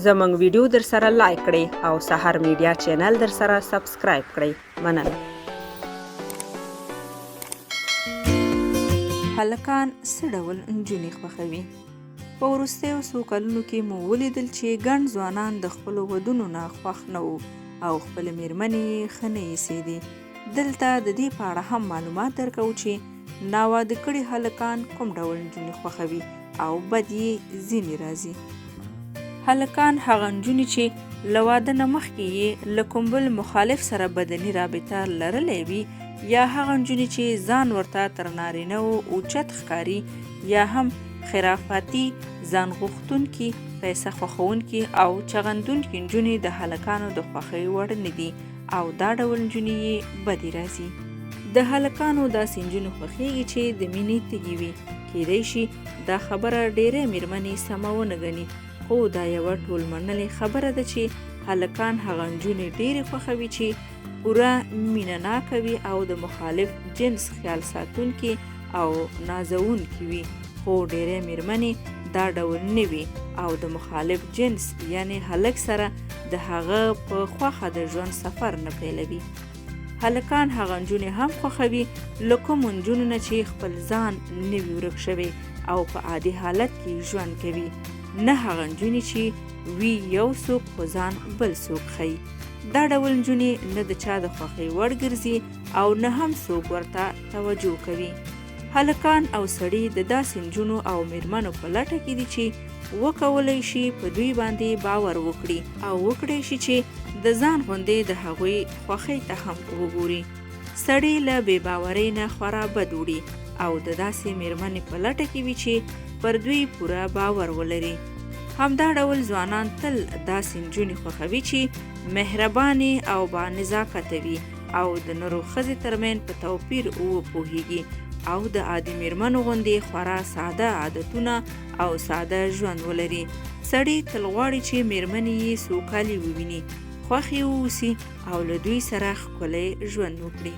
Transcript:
زموږ ویډیو در سره لایک کړئ او سحر میډیا چینل در سره سبسکرایب کړئ. مننه. هلکان څه ډول انجونی خوښوي؟ په وروستیو څو کلونو کې مو ولیدل چې ګڼ ځوانان د خپلو ودونو نه خوښ نه وو او خپلې میرمنې یې ښه نه ایسېدې. دلته د دې په اړه هم معلومات درکوو چې ناواده کړي هلکان کوم ډول انجونې خوښوي او بد یې ځینې راځي. هلکان هغه نجونې چې له واده نه مخکې یې له کوم بل مخالف سره بدني رابطه لرلی وي، یا هغه نجونې چې ځان ورته تر نارینه‌وو اوچت ښکاري، یا هم خرافاتي ځان غوښتونکي، پیسه خوښونکي او چغندونکي نجونې د هلکانو د خوښۍ وړ نه دي او دا ډول نجونې یې بدې راځي. د هلکانو داسې نجونې خوښېږي چې د مینې تږي وي. کیدای شي دا خبره ډېری میرمنې سمه ونه ګڼي، خو دا یوه ټول منلې خبره ده چې هلکان هغه نجونې ډېرې خوښوي چې پوره مینه ناکه وي او د مخالف جنس خیال ساتونکي او نازونکي وي، خو ډېری میرمنې دا ډول نه وي او د مخالف جنس یعنی هلک سره د هغه په خوښه د ژوند سفر نه پیلوي. هلکان هغه نجونې هم خوښوي له کومو نجونو نه چې خپل ځان نه وي ورک شوی او په عادي حالت کې ژوند کوي، نه هغه نجونې چې وي یو څوک خو ځان بل څوک ښیي. دا ډول نجونې نه د چا د خوښۍ وړ ګرځي او نه هم څوک ورته توجه کوي. هلکان او سړي د داسې نجونو او میرمنو په لټه کې دي چې وکولی شي په دوی باندې باور وکړي او وکړی شي چې د ځان غوندې د هغوی خوښۍ ته هم وګوري. سړي له بې باورۍ نه خورا بد وړي او د داسې میرمنې په لټه کې وي چې پر دوی پوره باور ولري. همدا ډول ځوانان تل داسې نجونې خوښوي چې مهربانې او با نزاکته وي او د نر او ښځې ترمنځ په توپیر وپوهیږي او د عادي میرمنو غوندې خورا ساده عادتونه او ساده ژوند ولري. سړي تل غواړي چې میرمنې یې سوکالي وویني، خوښې واوسي او له دوی سره ښکلی ژوند وکړي.